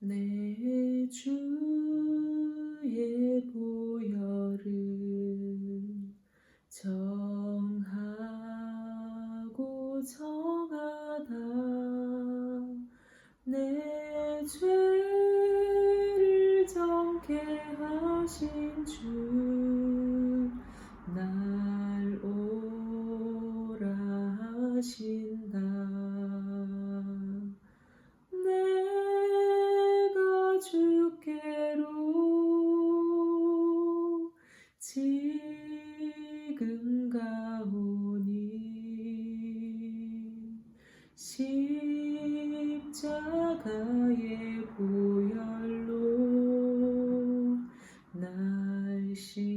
내 주의 보혈을 정하고 정하다 내 죄를 정케 하신 주 날 오라 하신다. 내가 주께로 지금 가오니 십자가의 보혈로 날 씻어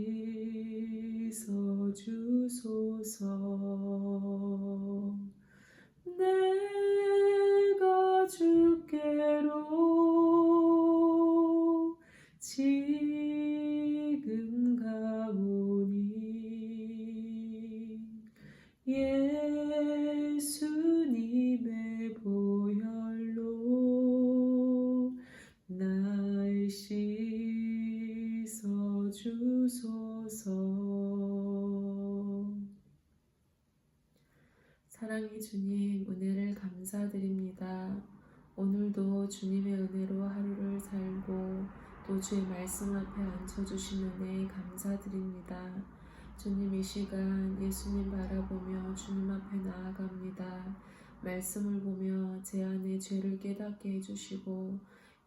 주소서. 내가 주께로 지금 가오니 예수님의 보혈로 날 씻어 주소서. 사랑의 주님, 은혜를 감사드립니다. 오늘도 주님의 은혜로 하루를 살고 또 주의 말씀 앞에 앉혀주신 은혜에 감사드립니다. 주님, 이 시간 예수님 바라보며 주님 앞에 나아갑니다. 말씀을 보며 제 안에 죄를 깨닫게 해주시고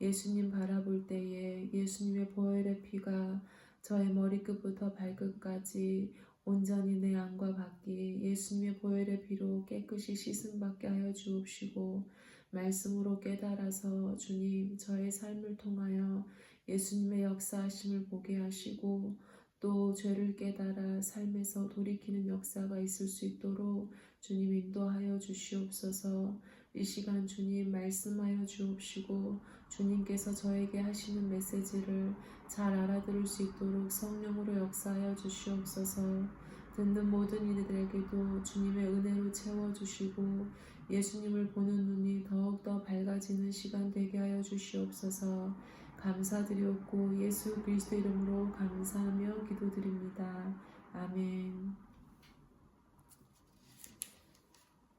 예수님 바라볼 때에 예수님의 보혈의 피가 저의 머리끝부터 발끝까지 온전히 내 안과 밖이 예수님의 보혈의 피로 깨끗이 씻음받게 하여 주옵시고 말씀으로 깨달아서 주님 저의 삶을 통하여 예수님의 역사하심을 보게 하시고 또 죄를 깨달아 삶에서 돌이키는 역사가 있을 수 있도록 주님 인도하여 주시옵소서. 이 시간 주님 말씀하여 주옵시고 주님께서 저에게 하시는 메시지를 잘 알아들을 수 있도록 성령으로 역사하여 주시옵소서. 듣는 모든 이들에게도 주님의 은혜로 채워주시고 예수님을 보는 눈이 더욱더 밝아지는 시간 되게 하여 주시옵소서. 감사드리옵고 예수 그리스도 이름으로 감사하며 기도드립니다. 아멘.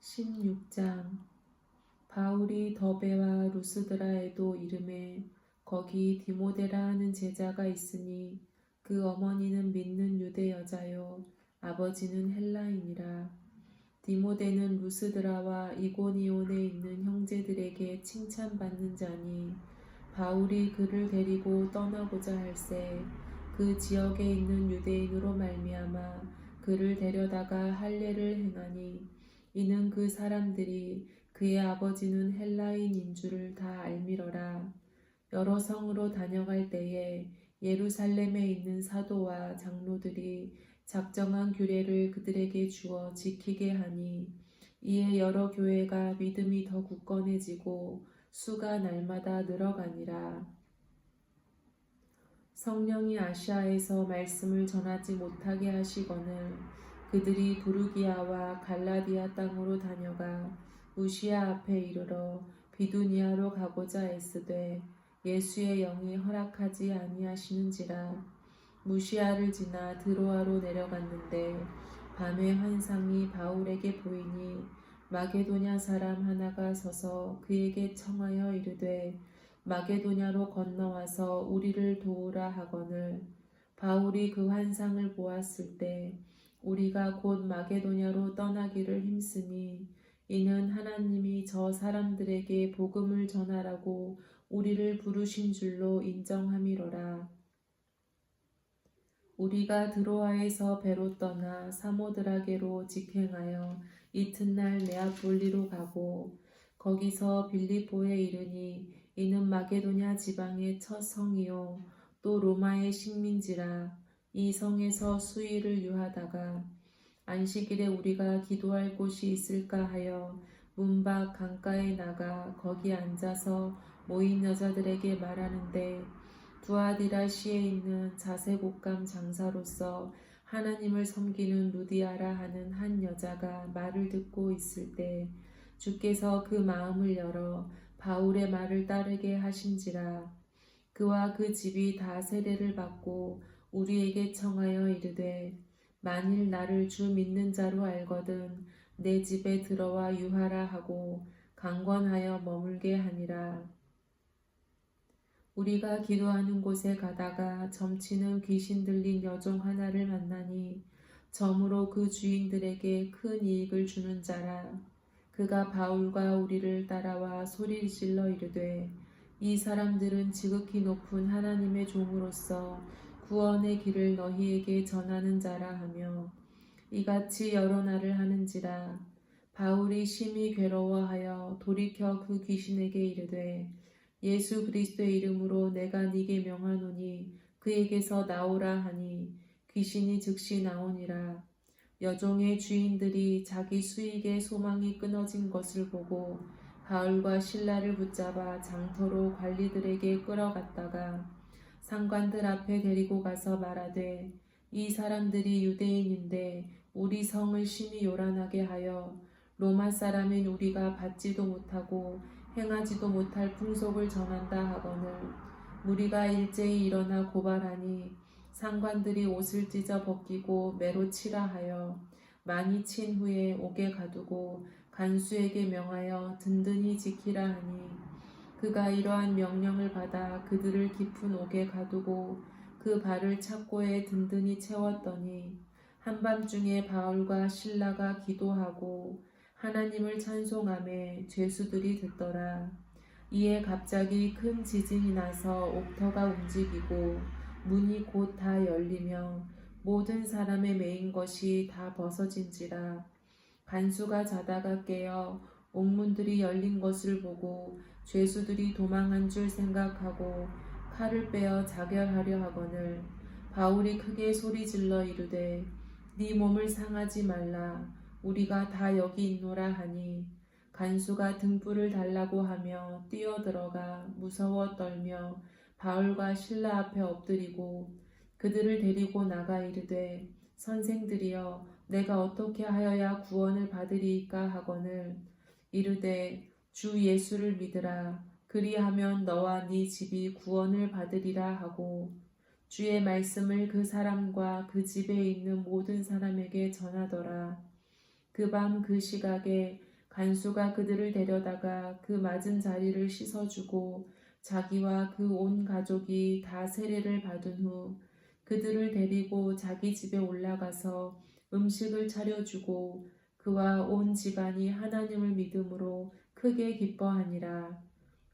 16장. 바울이 더베와 루스드라에도 이르매 거기 디모데라 하는 제자가 있으니 그 어머니는 믿는 유대 여자요 아버지는 헬라인이라. 디모데는 루스드라와 이고니온에 있는 형제들에게 칭찬받는 자니 바울이 그를 데리고 떠나고자 할새 그 지역에 있는 유대인으로 말미암아 그를 데려다가 할례를 행하니 이는 그 사람들이 그의 아버지는 헬라인인 줄을 다 알미러라. 여러 성으로 다녀갈 때에 예루살렘에 있는 사도와 장로들이 작정한 규례를 그들에게 주어 지키게 하니 이에 여러 교회가 믿음이 더 굳건해지고 수가 날마다 늘어가니라. 성령이 아시아에서 말씀을 전하지 못하게 하시거늘 그들이 부르기아와 갈라디아 땅으로 다녀가 무시아 앞에 이르러 비두니아로 가고자 애쓰되 예수의 영이 허락하지 아니하시는지라. 무시아를 지나 드로아로 내려갔는데 밤에 환상이 바울에게 보이니 마게도냐 사람 하나가 서서 그에게 청하여 이르되 마게도냐로 건너와서 우리를 도우라 하거늘 바울이 그 환상을 보았을 때 우리가 곧 마게도냐로 떠나기를 힘쓰니 이는 하나님이 저 사람들에게 복음을 전하라고 우리를 부르신 줄로 인정함이로라. 우리가 드로아에서 배로 떠나 사모드라게로 직행하여 이튿날 네아폴리로 가고 거기서 빌립보에 이르니 이는 마게도냐 지방의 첫 성이요 또 로마의 식민지라. 이 성에서 수일을 유하다가 안식일에 우리가 기도할 곳이 있을까 하여 문 밖 강가에 나가 거기 앉아서 모인 여자들에게 말하는데 두아디라시에 있는 자색옷감 장사로서 하나님을 섬기는 루디아라 하는 한 여자가 말을 듣고 있을 때 주께서 그 마음을 열어 바울의 말을 따르게 하신지라. 그와 그 집이 다 세례를 받고 우리에게 청하여 이르되 만일 나를 주 믿는 자로 알거든 내 집에 들어와 유하라 하고 강권하여 머물게 하니라. 우리가 기도하는 곳에 가다가 점치는 귀신 들린 여종 하나를 만나니 점으로 그 주인들에게 큰 이익을 주는 자라. 그가 바울과 우리를 따라와 소리를 질러 이르되 이 사람들은 지극히 높은 하나님의 종으로서 구원의 길을 너희에게 전하는 자라 하며 이같이 여러 날을 하는지라. 바울이 심히 괴로워하여 돌이켜 그 귀신에게 이르되 예수 그리스도의 이름으로 내가 네게 명하노니 그에게서 나오라 하니 귀신이 즉시 나오니라. 여종의 주인들이 자기 수익의 소망이 끊어진 것을 보고 바울과 실라를 붙잡아 장터로 관리들에게 끌어갔다가 상관들 앞에 데리고 가서 말하되 이 사람들이 유대인인데 우리 성을 심히 요란하게 하여 로마 사람인 우리가 받지도 못하고 행하지도 못할 풍속을 전한다 하거늘 무리가 일제히 일어나 고발하니 상관들이 옷을 찢어 벗기고 매로 치라 하여 많이 친 후에 옥에 가두고 간수에게 명하여 든든히 지키라 하니 그가 이러한 명령을 받아 그들을 깊은 옥에 가두고 그 발을 착고에 든든히 채웠더니 한밤중에 바울과 실라가 기도하고 하나님을 찬송하며 죄수들이 듣더라. 이에 갑자기 큰 지진이 나서 옥터가 움직이고 문이 곧 다 열리며 모든 사람의 매인 것이 다 벗어진지라. 간수가 자다가 깨어 옥문들이 열린 것을 보고 죄수들이 도망한 줄 생각하고 칼을 빼어 자결하려 하거늘 바울이 크게 소리질러 이르되 네 몸을 상하지 말라. 우리가 다 여기 있노라 하니 간수가 등불을 달라고 하며 뛰어들어가 무서워 떨며 바울과 실라 앞에 엎드리고 그들을 데리고 나가 이르되 선생들이여 내가 어떻게 하여야 구원을 받으리이까 하거늘 이르되 주 예수를 믿으라. 그리하면 너와 네 집이 구원을 받으리라 하고 주의 말씀을 그 사람과 그 집에 있는 모든 사람에게 전하더라. 그 밤 그 시각에 간수가 그들을 데려다가 그 맞은 자리를 씻어주고 자기와 그 온 가족이 다 세례를 받은 후 그들을 데리고 자기 집에 올라가서 음식을 차려주고 그와 온 집안이 하나님을 믿음으로 크게 기뻐하니라.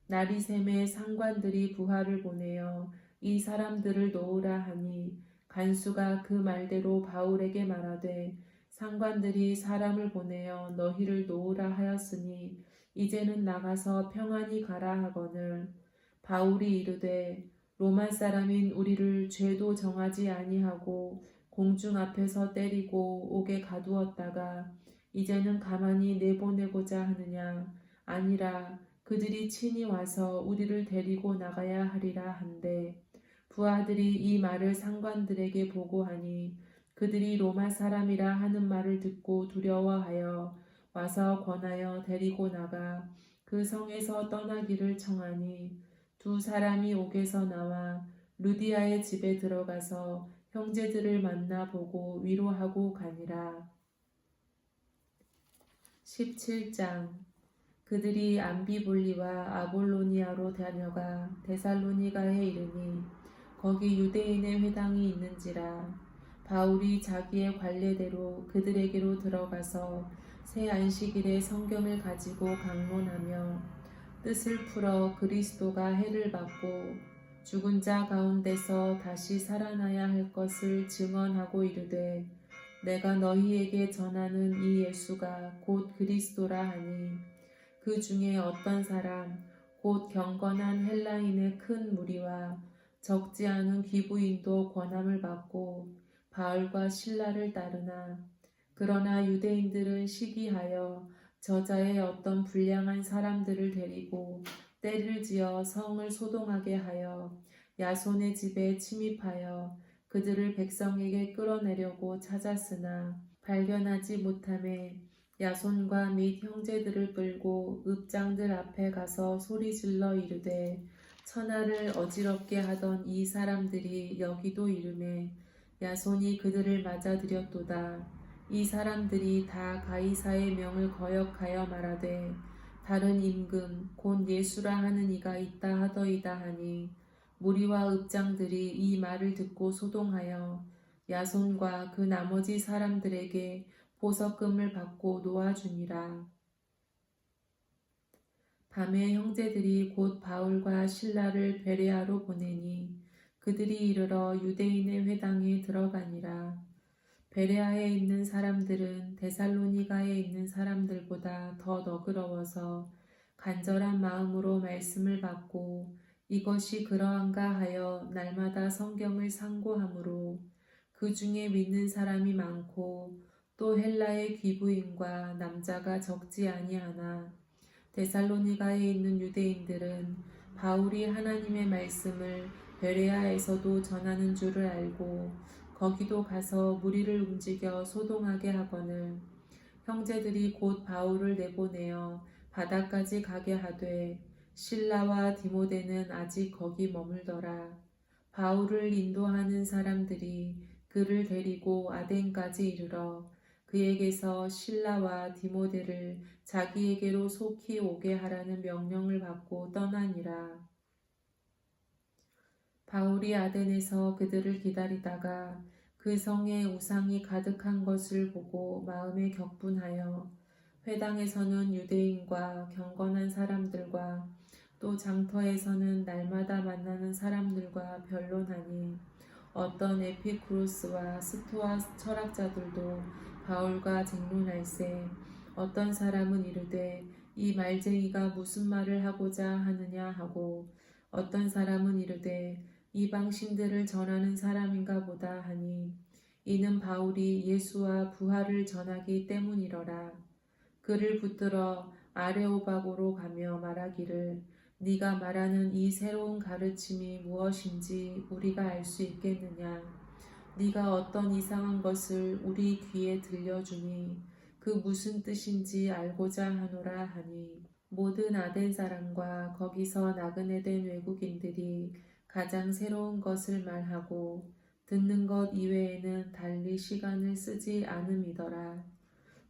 날이 새매 상관들이 부하를 보내어 이 사람들을 놓으라 하니 간수가 그 말대로 바울에게 말하되 상관들이 사람을 보내어 너희를 놓으라 하였으니 이제는 나가서 평안히 가라 하거늘 바울이 이르되 로마 사람인 우리를 죄도 정하지 아니하고 공중 앞에서 때리고 옥에 가두었다가 이제는 가만히 내보내고자 하느냐. 아니라 그들이 친히 와서 우리를 데리고 나가야 하리라 한데 부하들이 이 말을 상관들에게 보고하니 그들이 로마 사람이라 하는 말을 듣고 두려워하여 와서 권하여 데리고 나가 그 성에서 떠나기를 청하니 두 사람이 옥에서 나와 루디아의 집에 들어가서 형제들을 만나보고 위로하고 가니라. 17장 그들이 암비볼리와 아볼로니아로 다녀가 데살로니가에 이르니 거기 유대인의 회당이 있는지라. 바울이 자기의 관례대로 그들에게로 들어가서 새 안식일에 성경을 가지고 강론하며 뜻을 풀어 그리스도가 해를 받고 죽은 자 가운데서 다시 살아나야 할 것을 증언하고 이르되 내가 너희에게 전하는 이 예수가 곧 그리스도라 하니 그 중에 어떤 사람 곧 경건한 헬라인의 큰 무리와 적지 않은 귀부인도 권함을 받고 바울과 실라를 따르나 그러나 유대인들은 시기하여 저자의 어떤 불량한 사람들을 데리고 때를 지어 성을 소동하게 하여 야손의 집에 침입하여 그들을 백성에게 끌어내려고 찾았으나 발견하지 못하매 야손과 및 형제들을 끌고 읍장들 앞에 가서 소리질러 이르되 천하를 어지럽게 하던 이 사람들이 여기도 이르매 야손이 그들을 맞아들였도다. 이 사람들이 다 가이사의 명을 거역하여 말하되 다른 임금 곧 예수라 하는 이가 있다 하더이다 하니 무리와 읍장들이 이 말을 듣고 소동하여 야손과 그 나머지 사람들에게 보석금을 받고 놓아주니라. 밤에 형제들이 곧 바울과 실라를 베레아로 보내니 그들이 이르러 유대인의 회당에 들어가니라. 베레아에 있는 사람들은 데살로니가에 있는 사람들보다 더 너그러워서 간절한 마음으로 말씀을 받고 이것이 그러한가 하여 날마다 성경을 상고하므로 그 중에 믿는 사람이 많고 또 헬라의 귀부인과 남자가 적지 아니하나 데살로니가에 있는 유대인들은 바울이 하나님의 말씀을 베레아에서도 전하는 줄을 알고 거기도 가서 무리를 움직여 소동하게 하거늘 형제들이 곧 바울을 내보내어 바다까지 가게 하되 실라와 디모데는 아직 거기 머물더라. 바울을 인도하는 사람들이 그를 데리고 아덴까지 이르러 그에게서 실라와 디모데를 자기에게로 속히 오게 하라는 명령을 받고 떠나니라. 바울이 아덴에서 그들을 기다리다가 그 성에 우상이 가득한 것을 보고 마음에 격분하여 회당에서는 유대인과 경건한 사람들과 또 장터에서는 날마다 만나는 사람들과 변론하니 어떤 에피쿠로스와 스토아 철학자들도 바울과 쟁론할세 어떤 사람은 이르되 이 말쟁이가 무슨 말을 하고자 하느냐 하고 어떤 사람은 이르되 이방신들을 전하는 사람인가 보다 하니 이는 바울이 예수와 부활을 전하기 때문이러라. 그를 붙들어 아레오바고로 가며 말하기를 네가 말하는 이 새로운 가르침이 무엇인지 우리가 알 수 있겠느냐. 네가 어떤 이상한 것을 우리 귀에 들려주니 그 무슨 뜻인지 알고자 하노라 하니 모든 아덴 사람과 거기서 나그네 된 외국인들이 가장 새로운 것을 말하고 듣는 것 이외에는 달리 시간을 쓰지 않음이더라.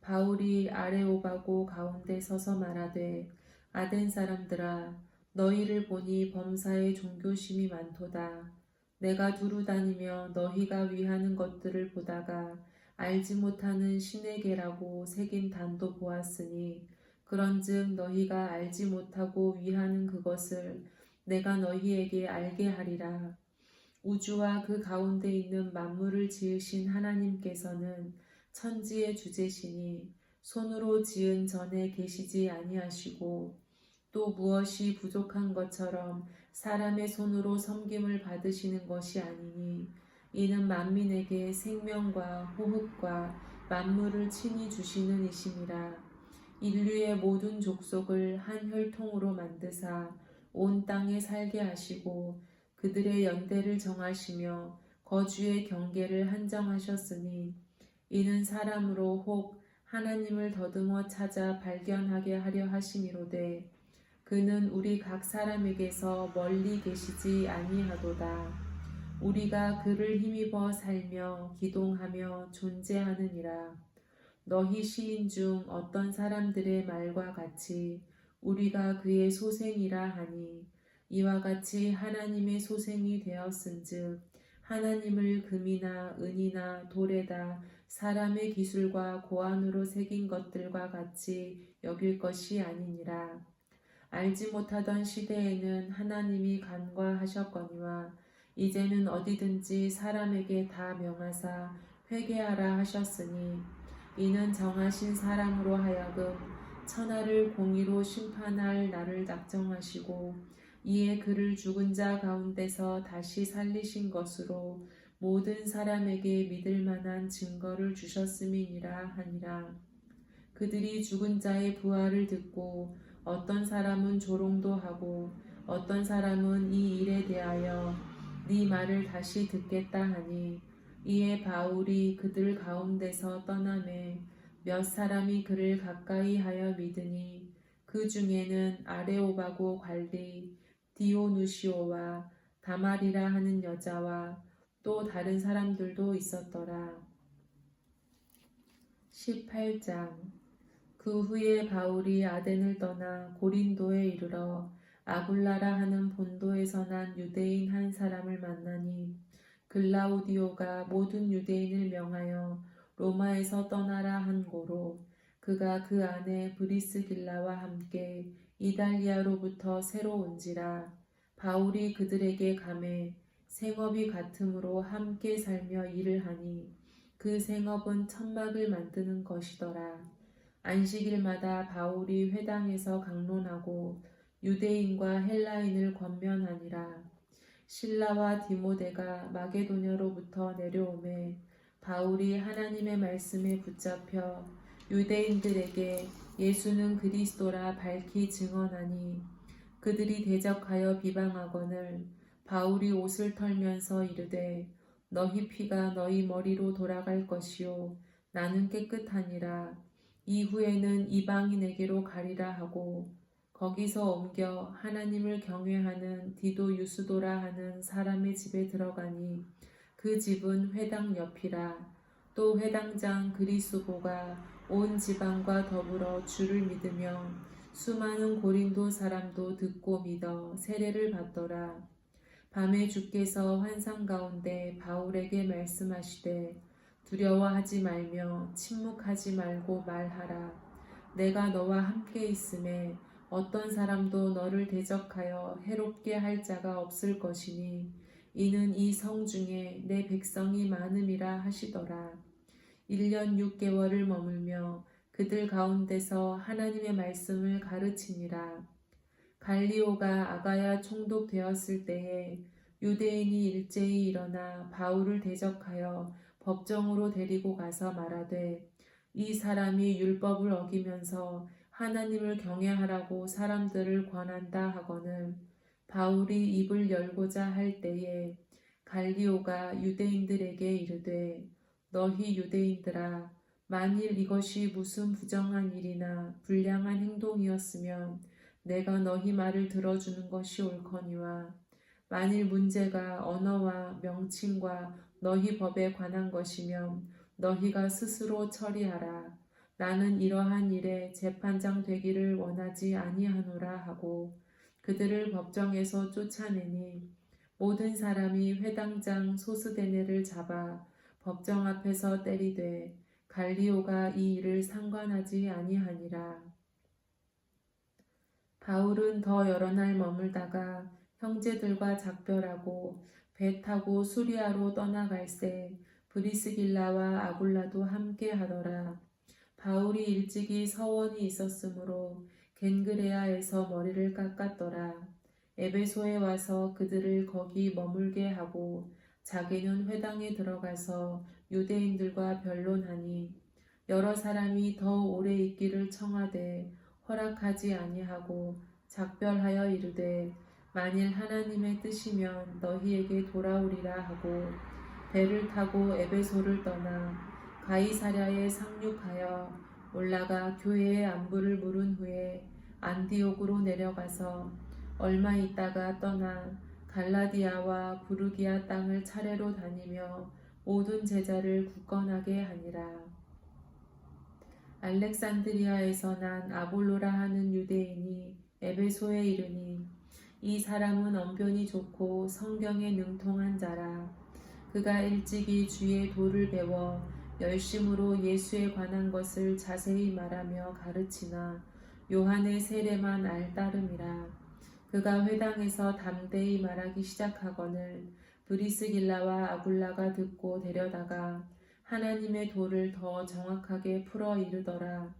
바울이 아레오바고 가운데 서서 말하되 아덴 사람들아 너희를 보니 범사에 종교심이 많도다. 내가 두루 다니며 너희가 위하는 것들을 보다가 알지 못하는 신의 계라고 새긴 단도 보았으니 그런즉 너희가 알지 못하고 위하는 그것을 내가 너희에게 알게 하리라. 우주와 그 가운데 있는 만물을 지으신 하나님께서는 천지의 주제시니 손으로 지은 전에 계시지 아니하시고 또 무엇이 부족한 것처럼 사람의 손으로 섬김을 받으시는 것이 아니니 이는 만민에게 생명과 호흡과 만물을 친히 주시는 이심이라. 인류의 모든 족속을 한 혈통으로 만드사 온 땅에 살게 하시고 그들의 연대를 정하시며 거주의 경계를 한정하셨으니 이는 사람으로 혹 하나님을 더듬어 찾아 발견하게 하려 하심이로되 그는 우리 각 사람에게서 멀리 계시지 아니하도다. 우리가 그를 힘입어 살며 기동하며 존재하느니라. 너희 시인 중 어떤 사람들의 말과 같이 우리가 그의 소생이라 하니 이와 같이 하나님의 소생이 되었은즉 하나님을 금이나 은이나 돌에다 사람의 기술과 고안으로 새긴 것들과 같이 여길 것이 아니니라. 알지 못하던 시대에는 하나님이 간과하셨거니와 이제는 어디든지 사람에게 다 명하사 회개하라 하셨으니 이는 정하신 사람으로 하여금 천하를 공의로 심판할 날을 작정하시고 이에 그를 죽은 자 가운데서 다시 살리신 것으로 모든 사람에게 믿을 만한 증거를 주셨음이니라 하니라. 그들이 죽은 자의 부활을 듣고 어떤 사람은 조롱도 하고 어떤 사람은 이 일에 대하여 네 말을 다시 듣겠다 하니 이에 바울이 그들 가운데서 떠나매 몇 사람이 그를 가까이 하여 믿으니 그 중에는 아레오바고 관리 디오누시오와 다말이라 하는 여자와 또 다른 사람들도 있었더라. 18장. 그 후에 바울이 아덴을 떠나 고린도에 이르러 아굴라라 하는 본도에서 난 유대인 한 사람을 만나니 글라우디오가 모든 유대인을 명하여 로마에서 떠나라 한 고로 그가 그 안에 브리스길라와 함께 이달리아로부터 새로 온지라. 바울이 그들에게 가매 생업이 같으므로 함께 살며 일을 하니 그 생업은 천막을 만드는 것이더라. 안식일마다 바울이 회당에서 강론하고 유대인과 헬라인을 권면하니라. 실라와 디모데가 마게도냐로부터 내려오매 바울이 하나님의 말씀에 붙잡혀 유대인들에게 예수는 그리스도라 밝히 증언하니 그들이 대적하여 비방하거늘 바울이 옷을 털면서 이르되 너희 피가 너희 머리로 돌아갈 것이요 나는 깨끗하니라. 이후에는 이방인에게로 가리라 하고 거기서 옮겨 하나님을 경외하는 디도 유스도라 하는 사람의 집에 들어가니 그 집은 회당 옆이라. 또 회당장 그리스도가 온 지방과 더불어 주를 믿으며 수많은 고린도 사람도 듣고 믿어 세례를 받더라. 밤에 주께서 환상 가운데 바울에게 말씀하시되 두려워하지 말며 침묵하지 말고 말하라. 내가 너와 함께 있음에 어떤 사람도 너를 대적하여 해롭게 할 자가 없을 것이니 이는 이 성 중에 내 백성이 많음이라 하시더라. 1년 6개월을 머물며 그들 가운데서 하나님의 말씀을 가르치니라. 갈리오가 아가야 총독되었을 때에 유대인이 일제히 일어나 바울을 대적하여 법정으로 데리고 가서 말하되 이 사람이 율법을 어기면서 하나님을 경외하라고 사람들을 권한다 하거늘 바울이 입을 열고자 할 때에 갈리오가 유대인들에게 이르되 너희 유대인들아 만일 이것이 무슨 부정한 일이나 불량한 행동이었으면 내가 너희 말을 들어주는 것이 옳거니와 만일 문제가 언어와 명칭과 너희 법에 관한 것이면 너희가 스스로 처리하라. 나는 이러한 일에 재판장 되기를 원하지 아니하노라 하고 그들을 법정에서 쫓아내니 모든 사람이 회당장 소스데네를 잡아 법정 앞에서 때리되 갈리오가 이 일을 상관하지 아니하니라. 바울은 더 여러 날 머물다가 형제들과 작별하고 배 타고 수리아로 떠나갈새 브리스길라와 아굴라도 함께 하더라. 바울이 일찍이 서원이 있었으므로 겐그레아에서 머리를 깎았더라. 에베소에 와서 그들을 거기 머물게 하고 자기는 회당에 들어가서 유대인들과 변론하니 여러 사람이 더 오래 있기를 청하되 허락하지 아니하고 작별하여 이르되 만일 하나님의 뜻이면 너희에게 돌아오리라 하고 배를 타고 에베소를 떠나 가이사랴에 상륙하여 올라가 교회의 안부를 물은 후에 안디옥으로 내려가서 얼마 있다가 떠나 갈라디아와 부르기아 땅을 차례로 다니며 모든 제자를 굳건하게 하니라. 알렉산드리아에서 난 아볼로라 하는 유대인이 에베소에 이르니 이 사람은 언변이 좋고 성경에 능통한 자라. 그가 일찍이 주의 도를 배워 열심으로 예수에 관한 것을 자세히 말하며 가르치나 요한의 세례만 알 따름이라. 그가 회당에서 담대히 말하기 시작하거늘 브리스길라와 아굴라가 듣고 데려다가 하나님의 도를 더 정확하게 풀어 이르더라.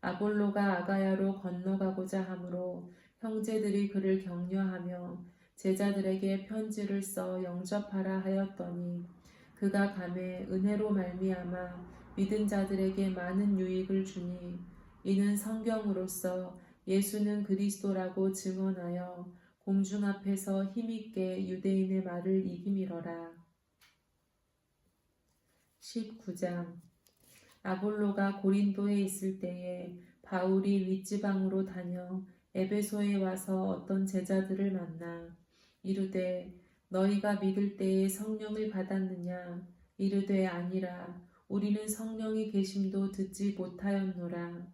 아볼로가 아가야로 건너가고자 하므로 형제들이 그를 격려하며 제자들에게 편지를 써 영접하라 하였더니 그가 감에 은혜로 말미암아 믿은 자들에게 많은 유익을 주니 이는 성경으로서 예수는 그리스도라고 증언하여 공중 앞에서 힘있게 유대인의 말을 이기미러라. 19장. 아볼로가 고린도에 있을 때에 바울이 윗지방으로 다녀 에베소에 와서 어떤 제자들을 만나 이르되 너희가 믿을 때에 성령을 받았느냐? 이르되 아니라 우리는 성령이 계심도 듣지 못하였노라.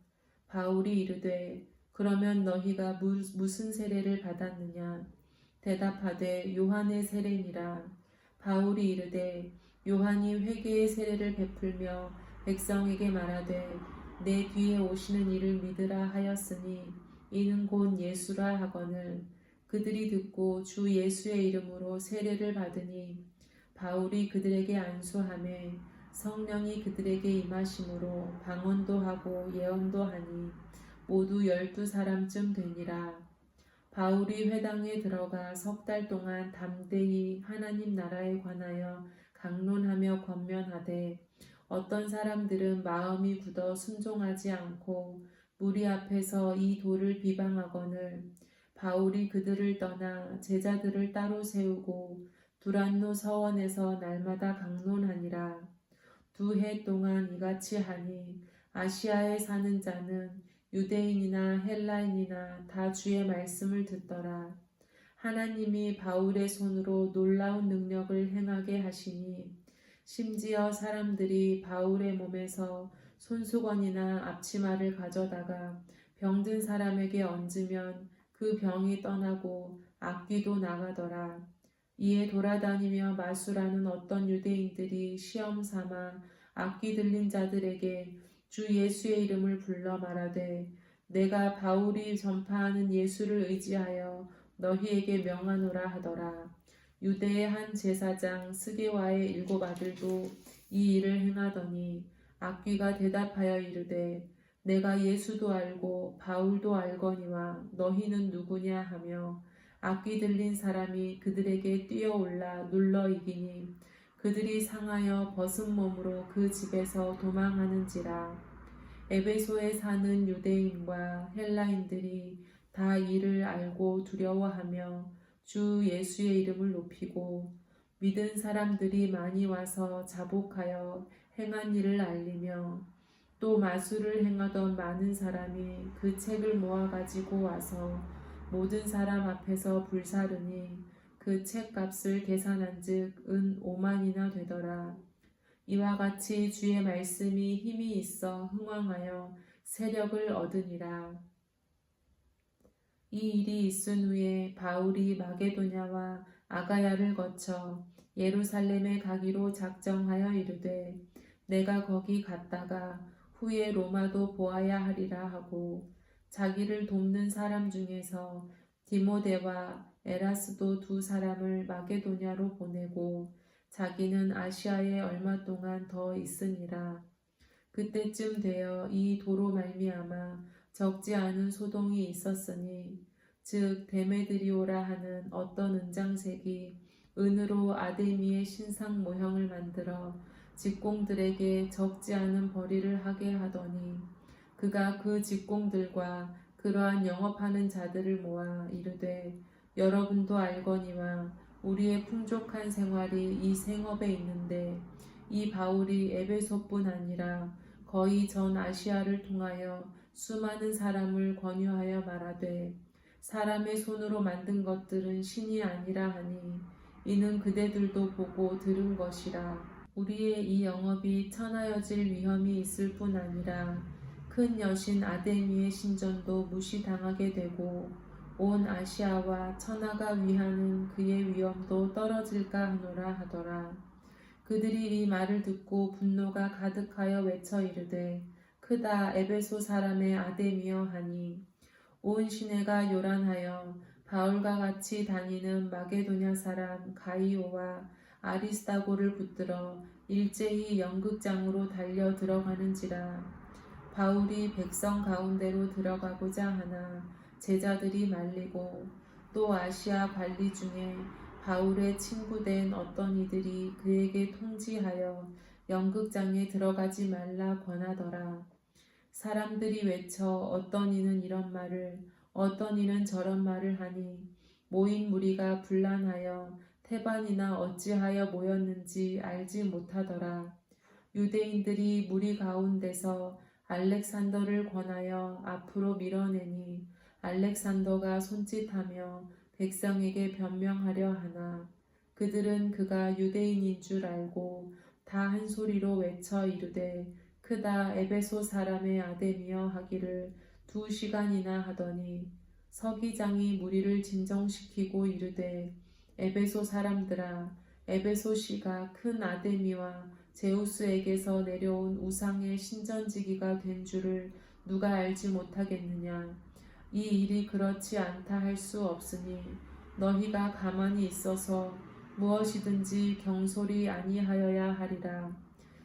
바울이 이르되 그러면 너희가 무슨 세례를 받았느냐? 대답하되 요한의 세례니라. 바울이 이르되 요한이 회개의 세례를 베풀며 백성에게 말하되 내 뒤에 오시는 이를 믿으라 하였으니 이는 곧 예수라 하거늘 그들이 듣고 주 예수의 이름으로 세례를 받으니 바울이 그들에게 안수하매 성령이 그들에게 임하심으로 방언도 하고 예언도 하니 모두 12사람쯤 되니라. 바울이 회당에 들어가 3달 동안 담대히 하나님 나라에 관하여 강론하며 권면하되 어떤 사람들은 마음이 굳어 순종하지 않고 무리 앞에서 이 돌을 비방하거늘 바울이 그들을 떠나 제자들을 따로 세우고 두란노 서원에서 날마다 강론하니라. 2해 동안 이같이 하니 아시아에 사는 자는 유대인이나 헬라인이나 다 주의 말씀을 듣더라. 하나님이 바울의 손으로 놀라운 능력을 행하게 하시니 심지어 사람들이 바울의 몸에서 손수건이나 앞치마를 가져다가 병든 사람에게 얹으면 그 병이 떠나고 악귀도 나가더라. 이에 돌아다니며 마술하는 어떤 유대인들이 시험 삼아 악귀 들린 자들에게 주 예수의 이름을 불러 말하되 내가 바울이 전파하는 예수를 의지하여 너희에게 명하노라 하더라. 유대의 한 제사장 스게와의 7 아들도 이 일을 행하더니 악귀가 대답하여 이르되 내가 예수도 알고 바울도 알거니와 너희는 누구냐 하며 악귀 들린 사람이 그들에게 뛰어올라 눌러 이기니 그들이 상하여 벗은 몸으로 그 집에서 도망하는지라. 에베소에 사는 유대인과 헬라인들이 다 이를 알고 두려워하며 주 예수의 이름을 높이고 믿은 사람들이 많이 와서 자복하여 행한 일을 알리며 또 마술을 행하던 많은 사람이 그 책을 모아 가지고 와서 모든 사람 앞에서 불사르니 그 책값을 계산한즉 은 5만이나 되더라. 이와 같이 주의 말씀이 힘이 있어 흥왕하여 세력을 얻으니라. 이 일이 있은 후에 바울이 마게도냐와 아가야를 거쳐 예루살렘에 가기로 작정하여 이르되 내가 거기 갔다가 후에 로마도 보아야 하리라 하고 자기를 돕는 사람 중에서 디모데와 에라스도 2 사람을 마게도냐로 보내고 자기는 아시아에 얼마 동안 더 있으니라. 그때쯤 되어 이 도로 말미암아 적지 않은 소동이 있었으니 즉 데메드리오라 하는 어떤 은장색이 은으로 아데미의 신상 모형을 만들어 직공들에게 적지 않은 벌이를 하게 하더니 그가 그 직공들과 그러한 영업하는 자들을 모아 이르되 여러분도 알거니와 우리의 풍족한 생활이 이 생업에 있는데 이 바울이 에베소뿐 아니라 거의 전 아시아를 통하여 수많은 사람을 권유하여 말하되 사람의 손으로 만든 것들은 신이 아니라 하니 이는 그대들도 보고 들은 것이라. 우리의 이 영업이 천하여질 위험이 있을 뿐 아니라 큰 여신 아데미의 신전도 무시당하게 되고 온 아시아와 천하가 위하는 그의 위엄도 떨어질까 하노라 하더라. 그들이 이 말을 듣고 분노가 가득하여 외쳐 이르되 크다 에베소 사람의 아데미여 하니 온 시내가 요란하여 바울과 같이 다니는 마게도냐 사람 가이오와 아리스다고를 붙들어 일제히 연극장으로 달려 들어가는지라. 바울이 백성 가운데로 들어가고자 하나 제자들이 말리고 또 아시아 관리 중에 바울의 친구된 어떤 이들이 그에게 통지하여 연극장에 들어가지 말라 권하더라. 사람들이 외쳐 어떤 이는 이런 말을 어떤 이는 저런 말을 하니 모인 무리가 분란하여 태반이나 어찌하여 모였는지 알지 못하더라. 유대인들이 무리 가운데서 알렉산더를 권하여 앞으로 밀어내니 알렉산더가 손짓하며 백성에게 변명하려 하나 그들은 그가 유대인인 줄 알고 다 한 소리로 외쳐 이르되 크다 에베소 사람의 아데미여 하기를 2시간이나 하더니 서기장이 무리를 진정시키고 이르되 에베소 사람들아 에베소시가 큰 아데미와 제우스에게서 내려온 우상의 신전지기가 된 줄을 누가 알지 못하겠느냐. 이 일이 그렇지 않다 할 수 없으니 너희가 가만히 있어서 무엇이든지 경솔히 아니하여야 하리라.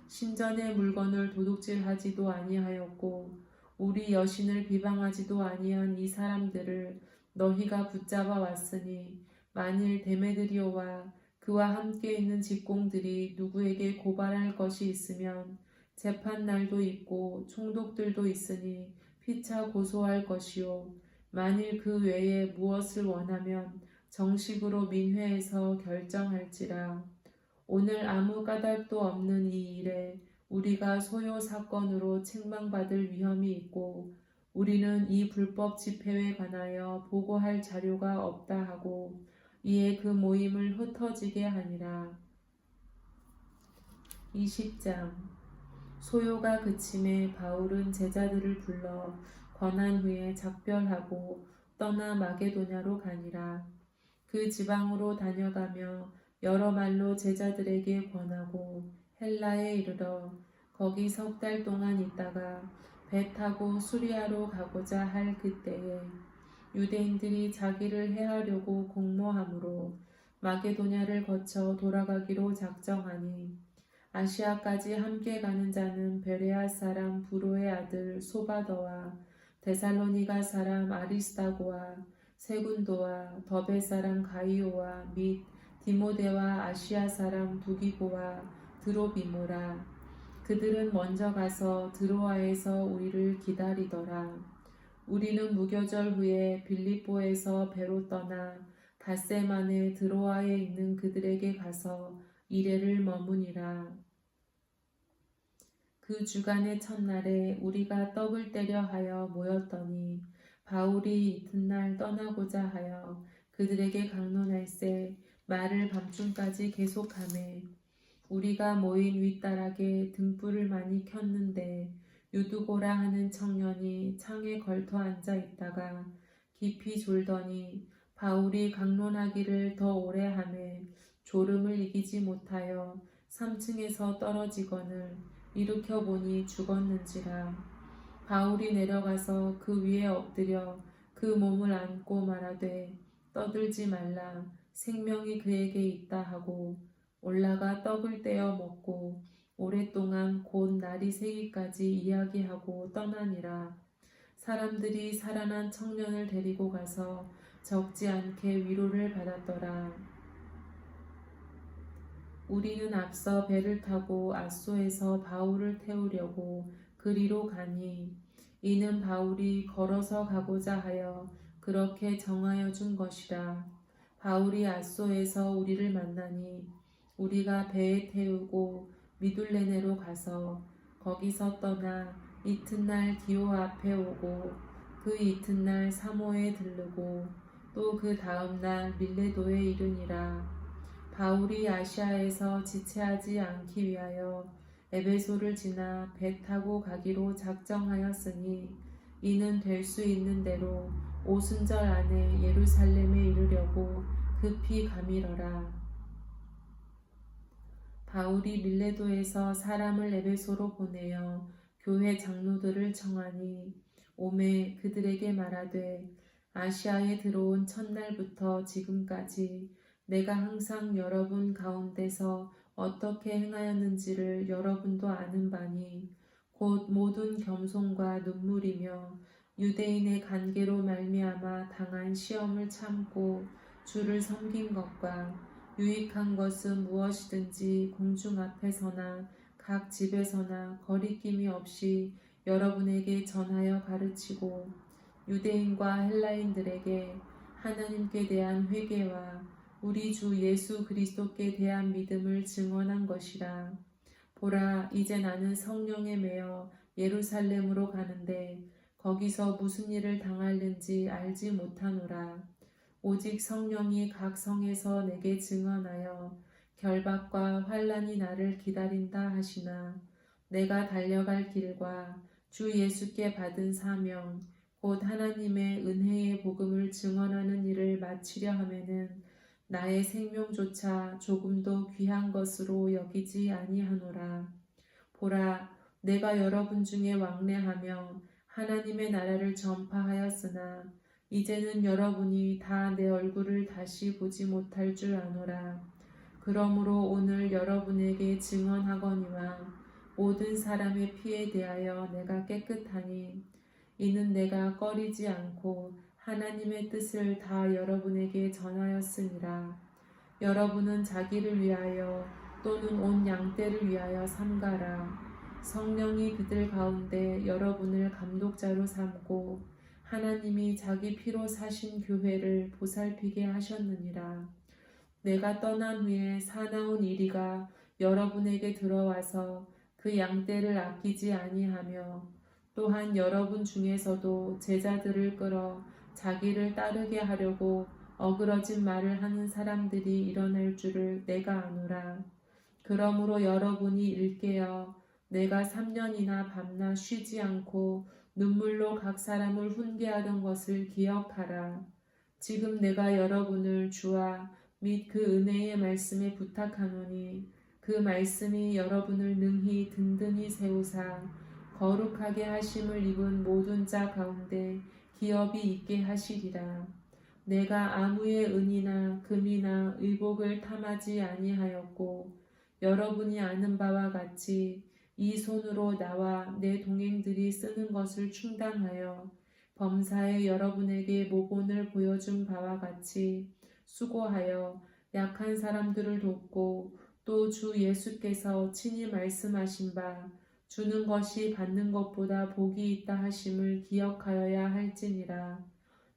신전의 물건을 도둑질하지도 아니하였고 우리 여신을 비방하지도 아니한 이 사람들을 너희가 붙잡아 왔으니 만일 데메드리오와 그와 함께 있는 직공들이 누구에게 고발할 것이 있으면 재판날도 있고 총독들도 있으니 피차 고소할 것이요 만일 그 외에 무엇을 원하면 정식으로 민회에서 결정할지라. 오늘 아무 까닭도 없는 이 일에 우리가 소요 사건으로 책망받을 위험이 있고 우리는 이 불법 집회에 관하여 보고할 자료가 없다 하고 이에 그 모임을 흩어지게 하니라. 20장 소요가 그침에 바울은 제자들을 불러 권한 후에 작별하고 떠나 마게도냐로 가니라. 그 지방으로 다녀가며 여러 말로 제자들에게 권하고 헬라에 이르러 거기 3달 동안 있다가 배 타고 수리아로 가고자 할 그때에 유대인들이 자기를 해하려고 공모하므로 마게도냐를 거쳐 돌아가기로 작정하니 아시아까지 함께 가는 자는 베레아 사람 부로의 아들 소바더와 데살로니가 사람 아리스다고와 세군도와 더베 사람 가이오와 및 디모데와 아시아 사람 두기고와 드로비모라. 그들은 먼저 가서 드로아에서 우리를 기다리더라. 우리는 무교절 후에 빌립보에서 배로 떠나 닷새 만에 드로아에 있는 그들에게 가서 이레를 머무니라. 그 주간의 첫날에 우리가 떡을 떼려 하여 모였더니 바울이 이튿날 떠나고자 하여 그들에게 강론할새 말을 밤중까지 계속하매 우리가 모인 윗다락에 등불을 많이 켰는데 유두고라 하는 청년이 창에 걸터 앉아 있다가 깊이 졸더니 바울이 강론하기를 더 오래 하매 졸음을 이기지 못하여 3층에서 떨어지거늘 일으켜 보니 죽었는지라. 바울이 내려가서 그 위에 엎드려 그 몸을 안고 말하되 떠들지 말라 생명이 그에게 있다 하고 올라가 떡을 떼어 먹고 오랫동안 곧 날이 새기까지 이야기하고 떠나니라. 사람들이 살아난 청년을 데리고 가서 적지 않게 위로를 받았더라. 우리는 앞서 배를 타고 앗소에서 바울을 태우려고 그리로 가니 이는 바울이 걸어서 가고자 하여 그렇게 정하여 준 것이라. 바울이 앗소에서 우리를 만나니 우리가 배에 태우고 미둘레네로 가서 거기서 떠나 이튿날 기오 앞에 오고 그 이튿날 사모에 들르고 또 그 다음날 밀레도에 이르니라. 바울이 아시아에서 지체하지 않기 위하여 에베소를 지나 배 타고 가기로 작정하였으니 이는 될 수 있는 대로 오순절 안에 예루살렘에 이르려고 급히 가미러라. 바울이 밀레도에서 사람을 에베소로 보내어 교회 장로들을 청하니 오매 그들에게 말하되 아시아에 들어온 첫날부터 지금까지 내가 항상 여러분 가운데서 어떻게 행하였는지를 여러분도 아는 바니 곧 모든 겸손과 눈물이며 유대인의 관계로 말미암아 당한 시험을 참고 주를 섬긴 것과 유익한 것은 무엇이든지 공중 앞에서나 각 집에서나 거리낌이 없이 여러분에게 전하여 가르치고 유대인과 헬라인들에게 하나님께 대한 회개와 우리 주 예수 그리스도께 대한 믿음을 증언한 것이라. 보라, 이제 나는 성령에 매여 예루살렘으로 가는데 거기서 무슨 일을 당하는지 알지 못하노라. 오직 성령이 각 성에서 내게 증언하여 결박과 환난이 나를 기다린다 하시나 내가 달려갈 길과 주 예수께 받은 사명 곧 하나님의 은혜의 복음을 증언하는 일을 마치려 하면은 나의 생명조차 조금도 귀한 것으로 여기지 아니하노라. 보라, 내가 여러분 중에 왕래하며 하나님의 나라를 전파하였으나 이제는 여러분이 다 내 얼굴을 다시 보지 못할 줄 아노라. 그러므로 오늘 여러분에게 증언하거니와 모든 사람의 피에 대하여 내가 깨끗하니 이는 내가 꺼리지 않고 하나님의 뜻을 다 여러분에게 전하였으니라. 여러분은 자기를 위하여 또는 온 양떼를 위하여 삼가라. 성령이 그들 가운데 여러분을 감독자로 삼고 하나님이 자기 피로 사신 교회를 보살피게 하셨느니라. 내가 떠난 후에 사나운 이리가 여러분에게 들어와서 그 양떼를 아끼지 아니하며 또한 여러분 중에서도 제자들을 끌어 자기를 따르게 하려고 어그러진 말을 하는 사람들이 일어날 줄을 내가 아노라. 그러므로 여러분이 일깨어 내가 3년이나 밤낮 쉬지 않고 눈물로 각 사람을 훈계하던 것을 기억하라. 지금 내가 여러분을 주와 및 그 은혜의 말씀에 부탁하노니 그 말씀이 여러분을 능히 든든히 세우사 거룩하게 하심을 입은 모든 자 가운데 기업이 있게 하시리라. 내가 아무의 은이나 금이나 의복을 탐하지 아니하였고 여러분이 아는 바와 같이 이 손으로 나와 내 동행들이 쓰는 것을 충당하여 범사에 여러분에게 모본을 보여준 바와 같이 수고하여 약한 사람들을 돕고 또 주 예수께서 친히 말씀하신 바 주는 것이 받는 것보다 복이 있다 하심을 기억하여야 할지니라.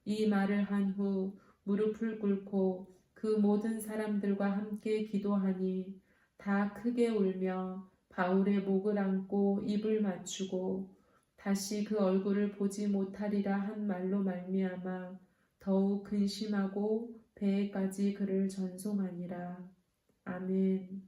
이 말을 한 후 무릎을 꿇고 그 모든 사람들과 함께 기도하니 다 크게 울며 바울의 목을 안고 입을 맞추고 다시 그 얼굴을 보지 못하리라 한 말로 말미암아 더욱 근심하고 배에까지 그를 전송하니라. 아멘.